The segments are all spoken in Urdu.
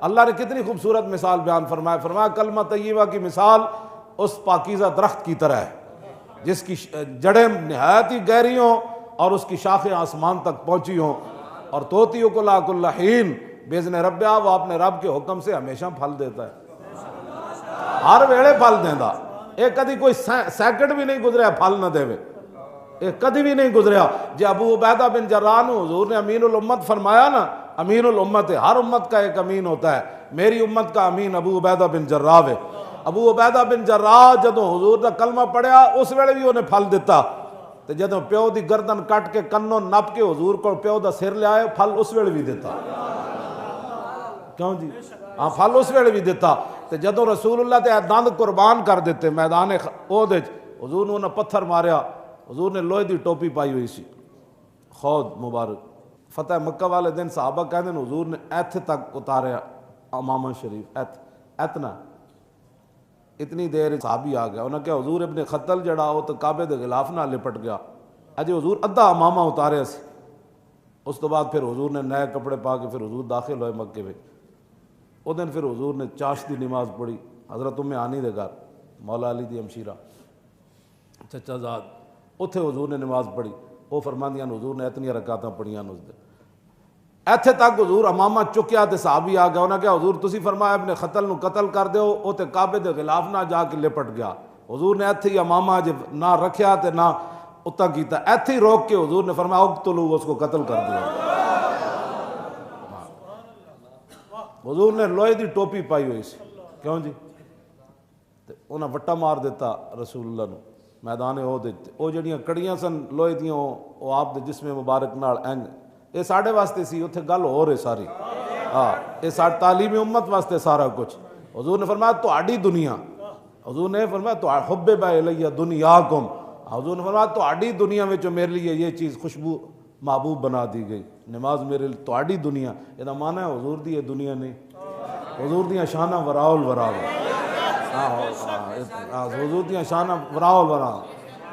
اللہ نے کتنی خوبصورت مثال بیان فرمایا کلمہ طیبہ کی مثال اس پاکیزہ درخت کی طرح ہے جس کی جڑیں نہایت ہی گہری ہوں اور اس کی شاخیں آسمان تک پہنچی ہوں، اور توتی اکلھا کل حین باذن ربہا، وہ اپنے رب کے حکم سے ہمیشہ پھل دیتا ہے، ہر ویلے پھل دیندا، ایک کدی کوئی سیکنڈ بھی نہیں گزریا پھل نہ دے، ایک کدی بھی نہیں گزریا۔ جی ابو عبیدہ بن جراح حضور نے امین الامت فرمایا نا، امین الامت ہے، ہر امت کا ایک امین ہوتا ہے، میری امت کا امین ابو عبیدہ بن جراح ہے۔ ابو عبیدہ بن جراح جدوں حضور دا کلمہ پڑھیا اس ویلے بھی انہیں پھل دیتا، تے جدوں پیو دی گردن کٹ کے کنوں نپ کے حضور کو پیو دا سر لے آئے پھل اس ویلے بھی دیتا، کیوں جی ہاں پھل اس ویلے بھی دیتا۔ تے جدوں رسول اللہ تے دند قربان کر دیتے میدان احد وچ، حضور نے انہیں پتھر ماریا، حضور نے لوہے دی ٹوپی پائی ہوئی سی، خود مبارک۔ فتح مکہ والے دن صحابہ کہتے ہیں حضور نے ایتھے تک اتاریا امامہ شریف، اتنا اتنی دیر صحابی آ گیا، انہوں نے کہا حضور ابن خطل جڑا وہ تو کعبے دے غلاف نہ لپٹ گیا، اجے حضور ادھا امامہ اتاریا سی۔ اس تو بعد پھر حضور نے نئے کپڑے پا کے پھر حضور داخل ہوئے مکے میں۔ وہ دن پھر حضور نے چاشتی نماز پڑھی حضرت ام ہانی دے گھر، مولا علی دی ہمشیرہ چچا زاد، اتھے حضور نے نماز پڑھی، وہ فرماندیاں حضور نے اتنی رکعتاں پڑھیاں اس دے، ایتھے تک حضور امامہ چکیا تے صحابی آ گیا، انہاں کہا حضور تسی فرمایا ابن خطل نو قتل کر دیو، او تے کعبے دے غلاف نہ جا کے لپٹ گیا، حضور نے ایتھے ہی امامہ جب نہ رکھیا تے نہ اتنا کیتا، ایتھے ہی روک کے حضور نے فرمایا اقتلوا، اس کو قتل کر دیا۔ حضور نے لوہے دی ٹوپی پائی ہوئی سی، کیوں جی تے انہاں وٹا مار دیتا رسول اللہ نو میدان احد وچ، او جڑیاں کڑیاں سن لوہے دیاں او آپ دے جسم مبارک نال اینج، یہ ساڈے واسطے سی، اتھے گل ہو رہی ساری، ہاں یہ ساری تعلیم امت واسطے سارا کچھ۔ حضور نے فرمایا تہاڈی دنیا، حضور نے فرمایا حبب الی دنیاکم، حضور نے فرمایا تہاڈی دنیا میں جو میرے لیے یہ چیز خوشبو محبوب بنا دی گئی، نماز میرے لیے تہاڈی دنیا، یہ معنی ہے حضور دی یہ دنیا نہیں، حضور دیاں شانہ وراء الوراء، حضور دیاں شانہ وراء الوراء،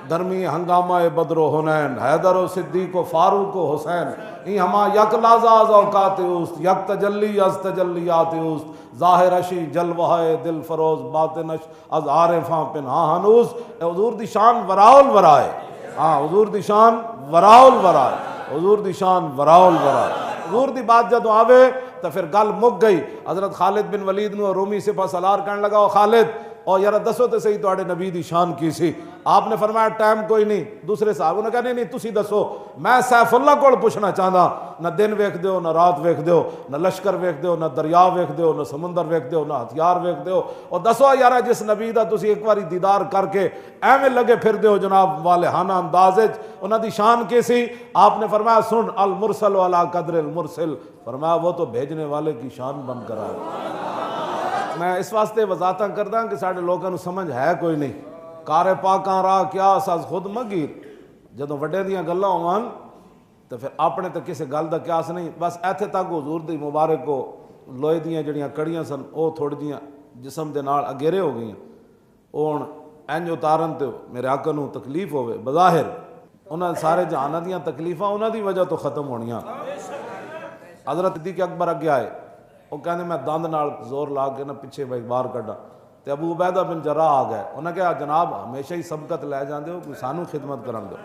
درمی ہنگامہ بدر و حنین، حیدر و صدیق و فاروق و حسین، این ہما یک لحظہ از اوقات اوست، یک تجلی از تجلیات اوست، ظاہر اشی جلوہ دل فروز باطنش از عارفاں پنہاں ہنوز۔ حضور دی شان وراء الوراء ہے، ہاں حضور دی شان وراء الوراء، حضور دی شان وراء الوراء۔ حضور دی بات جدوں آوے تو پھر گل مک گئی۔ حضرت خالد بن ولید نو رومی سپہ سالار کہنے لگا، او خالد اور یار دسو تے صحیح تواڈے نبی دی شان کی سی؟ آپ نے فرمایا ٹائم کوئی نہیں، دوسرے صحابہ نے کہا نہیں تسی دسو، میں سیف اللہ کول پوچھنا چاہتا، نہ دن ویکھ دیو نہ رات ویکھ دیو، نہ لشکر ویکھ دیو نہ دریا ویکھ دیو نہ سمندر ویکھ دیو نہ ہتھیار ویکھ دیو، اور دسو یار جس نبی دا تسی ایک واری دیدار کر کے ایویں لگے پھر دیو جناب والہانہ انداز وچ، انہاں دی شان کی سی؟ آپ نے فرمایا سن المرسل علی قدر المرسل، فرمایا وہ تو بھیجنے والے کی شان بن کر آئے۔ میں اس واسطے وضاحتاں کردا کہ ساڈے لوگاں نوں سمجھ ہے کوئی نہیں، کار پاکاں راہ کیا ساز خود مگیر، جدوں وڈے دیاں گلاں ہون تو پھر اپنے تے کسے گل دا قیاس نہیں، بس ایتھے تک حضور دی مبارک کو لوہے دیاں جڑیاں کڑیاں سن او تھوڑی جیاں جسم دے نال اگیرے ہو گئیاں، او ہن انج اتارن تے میرے آقا نوں تکلیف ہوے، بظاہر انہاں سارے جہان دیاں تکلیفاں انہاں دی وجہ تو ختم ہونیاں۔ حضرت صدیق اکبر اگے آئے، وہ کہنے میں دند نال زور لا کے نہ پیچھے باہر کڈا، تے ابو عبیدہ بن جراح آ گئے، انہوں نے کہا جناب ہمیشہ ہی سبقت لے جاندے ہو، کوئی سانو خدمت کرن دو،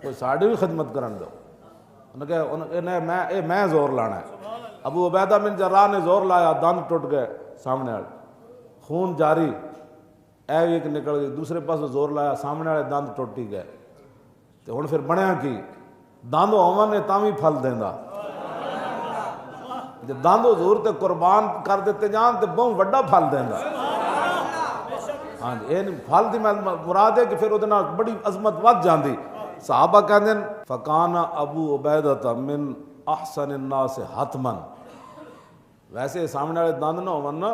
کوئی ساڈی بھی خدمت کرن دو۔ انہوں نے کہا میں زور لانا ہے۔ ابو عبیدہ بن جراح نے زور لایا، دند ٹوٹ گئے سامنے والے، خون جاری، ایک نکل گئی، دوسرے پاس زور لایا، سامنے والے دند ٹوٹ ہی گئے۔ تو ہن پھر بنیا کی؟ دند ہون نے تاں وی پھل دیندا، جب دند حضور تے قربان کر دیتے جان تے بہت وڈا پھل دیندا۔ ہاں جی یہ پھل دی مراد ہے کہ پھر وہ بڑی عظمت ود جاندی۔ صحابہ کہندے فکان ابو عبیدہ من احسن الناس حتما، ویسے سامنے والے دند نہ ہون نا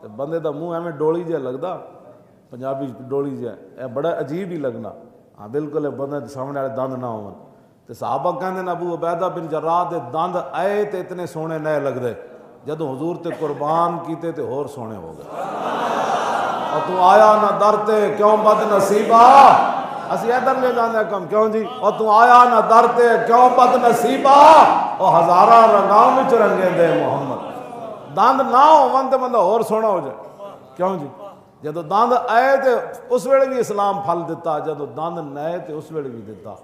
تے بندے دا منہ ایویں ڈولی جہا لگدا، پنجابی ڈولی جہا، اے بڑا عجیب ہی لگنا، ہاں بالکل بندے سامنے والے دند نہ ہون۔ تے صحابہ کہندے ابو عبیدہ بن جراح دے دند آئے تے اتنے سونے نئے لگدے، جدوں حضور تے قربان کیتے تے ہور سونے ہو گئے۔ اور تو آیا نہ در تے کیوں بد نصیبہ، اسی ادھر لے جاندے کم کیوں جی، اور تو آیا نہ در تے کیوں بد نصیبہ، اور ہزارہ رنگاں وچ رنگے دے محمد. دند نہ ہون تے بندہ اور سونا ہو جائے. کیوں جی؟ جدو دند آئے تے اس ویلے بھی اسلام پھل دیتا, جدو دند نہ آئے تے اس ویلے بھی دیتا.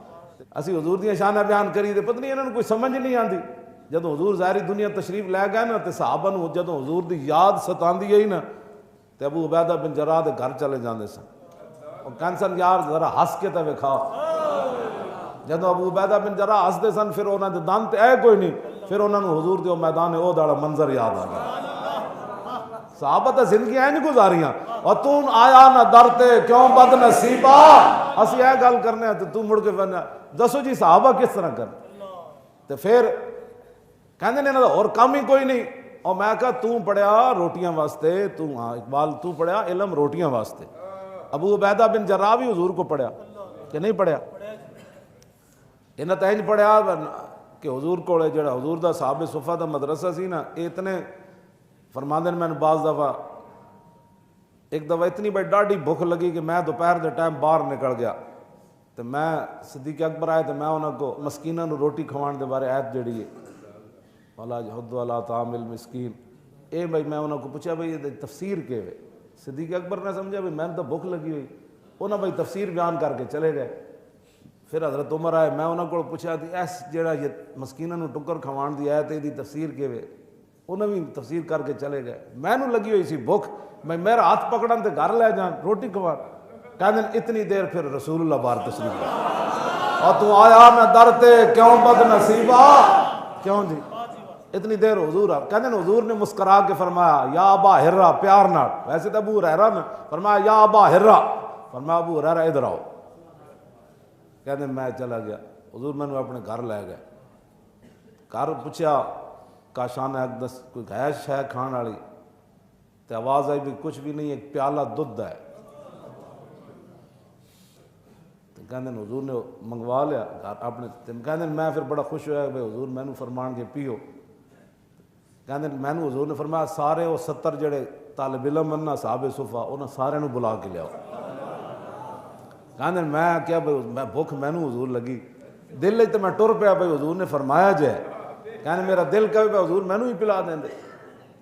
اسی حضور دیاں شاناں بیان کری تے پتہ نہیں انہاں نوں کوئی سمجھ نہیں آندی. جدو حضور ظاہری دنیا تشریف لے گئے نا تے صحابہ نوں جدو حضور دی یاد ستاندی گئی نا تے ابو عبیدہ بن جراح دے گھر چلے جاندے سن. اور کہندے سن یار ذرا ہس کے تے وکھاؤ. جدو ابو عبیدہ بن جراح ہسدے سن پھر انہاں دے دند تے اے کوئی نہیں, پھر انہاں نوں حضور دے میدان احد والا منظر یاد آ گیا. صحابہ تے زندگی اینج گزاریاں اور تو آیا نہ درتے کیوں بد نصیبا. اسی اے گل کرنے تے تو مڑ کے بنا دسو جی صحابہ کس طرح کر. تے پھر کہندے نے انہاں دا اور کام ہی کوئی نہیں. اور میں کہا تو پڑھیا روٹیاں واسطے, تو ہاں اقبال تو پڑھیا علم روٹیاں واسطے. ابو عبیدہ بن جراح بھی حضور کو پڑھیا کہ نہیں پڑھیا؟ انہاں تے انج پڑھیا کہ حضور کولے جڑا حضور دا صحابہ صفہ دا مدرسہ سی نا, اتنے فرماندے نے میں بعض دفعہ ایک دفعہ اتنی بڑی ڈاڈی بھوک لگی کہ میں دوپہر دے ٹائم باہر نکل گیا تو میں صدیق اکبر آئے تو میں انہوں کو مسکیناں نو روٹی کھوان دے بارے آیت جڑی ہے وَلَا جَحُدُّ عَلَىٰ طَعَامِ الْمِسْكِينِ, اے بھائی میں انہوں کو پوچھا بھائی یہ تفسیر کے ہے. صدیق اکبر نے سمجھا بھائی میں تو بھوک لگی ہوئی, انہوں بھائی تفسیر بیان کر کے چلے گئے. پھر حضرت عمر آئے, میں انہوں کو پوچھا تھی ایس جڑا یہ مسکیناں نو ٹکر کھوان دی آیت دی تفسیر کے ہے, انہوں بھی تفسیر کر کے چلے گئے. میں نو لگی ہوئی سی بھوک, میں میرا ہاتھ پکڑن تے گھر لے جان روٹی کھوان. کہندے اتنی دیر پھر رسول اللہ بار تشریف لے اور تو آیا نہ درتے کیوں بد نصیبا. کیوں جی اتنی دیر حضور آ کہندے حضور نے مسکرا کے فرمایا یا ابا ہرا, پیار نال. ویسے تو ابو ہریرہ نے فرمایا یا ابا ہرا, فرمایا ابو ہریرہ ادھر آؤ. کہندے میں چلا گیا, حضور میں نے اپنے گھر لے گئے. گھر پوچھا کاشان اقدس کوئی گیش ہے کھان والی, تے آواز آئی بھی کچھ بھی نہیں, ایک پیالہ دودھ ہے. کہندے حضور نے منگوا لیا اپنے. کہندے میں پھر بڑا خوش ہوا کہ حضور میں نو فرمان کے پیو. کہندے میں نو حضور نے فرمایا سارے وہ 70 جڑے طالب علم ہیں نا صحابہ صفہ انہاں سارے نو بلا کے لیاؤ. کہندے میں کیا بھائی میں بھوک میں نو حضور لگی دل تو میں ٹر پیا بھائی حضور نے فرمایا جائے. کہندے میرا دل کہے بھائی حضور میں نو ہی پلا دیں دے.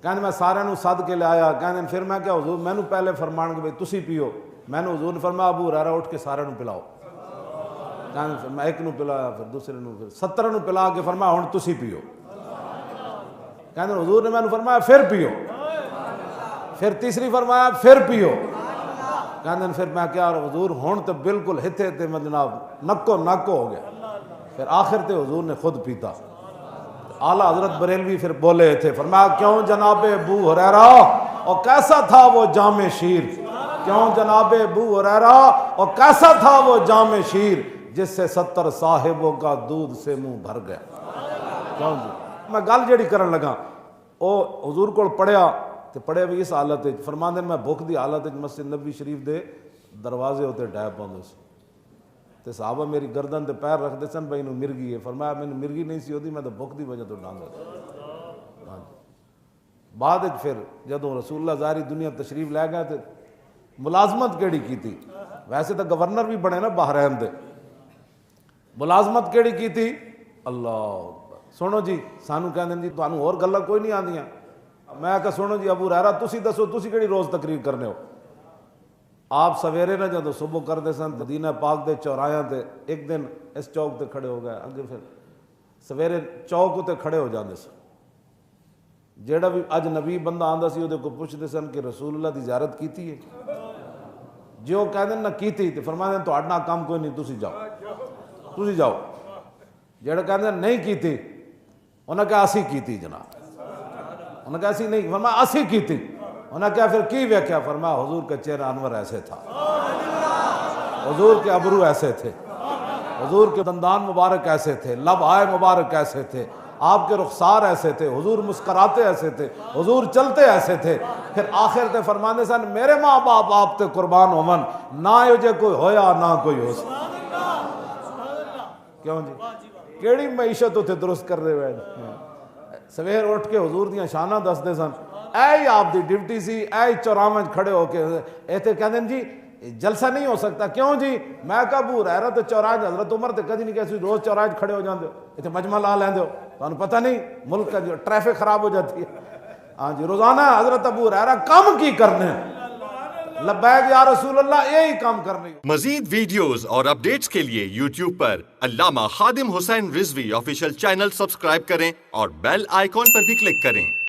کہندے میں سارے نو سد کے لے آیا. کہندے پھر میں کیا حضور میں نو پہلے فرمان کے بھائی تسی پیو. میں نو حضور نے فرمایا ابو ہریرہ اٹھ کے سارے نو پلاؤ. کہندے میں ایک نو پلایا پھر دوسرے نو پھر 70 نو پلا کے فرمایا ہن تسی پیو. کہندے حضور نے میں نو فرمایا پھر پیو. پھر تیسری فرمایا پھر پیو. کہندے پھر میں کیا حضور ہن تو بالکل ہتھے تے میں جناب نکو نک ہو گیا. پھر آخر تے حضور نے خود پیتا. اعلیٰ حضرت بریلوی پھر بولے تھے فرمایا کیوں جناب ابو ہریرہ اور کیسا تھا وہ جام شیر. کیوں جناب ابو ہریرہ اور کیسا تھا وہ جام شیر جس سے 70 صاحبوں کا دودھ سے منہ بھر گیا. کیوں جی میں گل جڑی کرن لگا او حضور کو پڑھیا تے پڑھے بھی اس حالت فرماندے میں بھوک دی حالت مسجد نبوی شریف دے دروازے ہوتے ڈے پاندے سی تے صحابہ میری گردن تے پیر رکھدے سن بھائی نو مرگی ہے. فرمایا مینوں مرگی نہیں سی ہوندی میں تو بھوک دی وجہ تو ڈاندا. بعد پھر جدوں رسول اللہ ظاہری دنیا تشریف لے گئے تے ملازمت کیڑی کیتی. ویسے تو گورنر بھی بنے نا بحرین دے, ملازمت کیڑی کیتی اللہ سنو جی سانو کہندے جی تانوں اور گلاں کوئی نہیں آندیاں. میں کہا سنو جی ابو ہریرہ تسی دسو تسی کیڑی روز تقریر کرنے ہو. آپ سویرے نہ جدو صبح کرتے سن مدینہ پاک دے چوراہاں تے ایک دن اس چوک تے کھڑے ہو گئے اگے پھر سویرے چوک تے کھڑے ہو جاندے سن. جیڑا بھی اجنبی بندہ آندا سی اودے کو پوچھدے سن کہ رسول اللہ دی زیارت کیتی ہے. جو کہندے نہ کیتی تے فرماندے تہاڈا نہ کام کوئی نہیں تسی جاؤ. جیڑا کہندے نہیں کیتی انہاں کہا اسی کیتی جناب. انہاں کہا اسی نہیں, فرمایا اسی کیتی. انہاں کہا پھر کی ویکھیا. فرمایا حضور کا چہرہ انور ایسے تھا, حضور کے ابرو ایسے تھے, حضور کے دندان مبارک ایسے تھے, لب آئے مبارک ایسے تھے, آپ کے رخسار ایسے تھے, حضور مسکراتے ایسے تھے, حضور چلتے ایسے تھے. پھر آخر تے فرماندے سن میرے ماں باپ آپ تے قربان ہومن نہ جو کوئی ہویا نہ کوئی ہو سکتا. کیوں جی کیڑی معیشت اتنے درست کر رہے ہوئے. سویر اٹھ کے حضور دیاں شاناں دسدے سن. اے آپ دی ڈیوٹی سی, اے چوراہاں کھڑے ہو کے ایتھے کہندے جی جلسہ نہیں ہو سکتا. کیوں جی میں کہا ابو ہریرہ تے چوراہاں حضرت عمر تے کدی نہیں کہے روز چوراہاں کھڑے ہو جاندے ہو, ایتھے مجمع لا لیندے ہو. تو پتہ نہیں ملک کا جو ٹریفک خراب ہو جاتی ہے. ہاں جی روزانہ حضرت ابو ہریرہ کم کی کرنے لبیک یا رسول اللہ یہی کام کرنے. مزید ویڈیوز اور اپڈیٹس کے لیے یوٹیوب پر علامہ Khadim Hussain Rizvi official channel subscribe کریں اور بیل آئیکن پر بھی کلک کریں.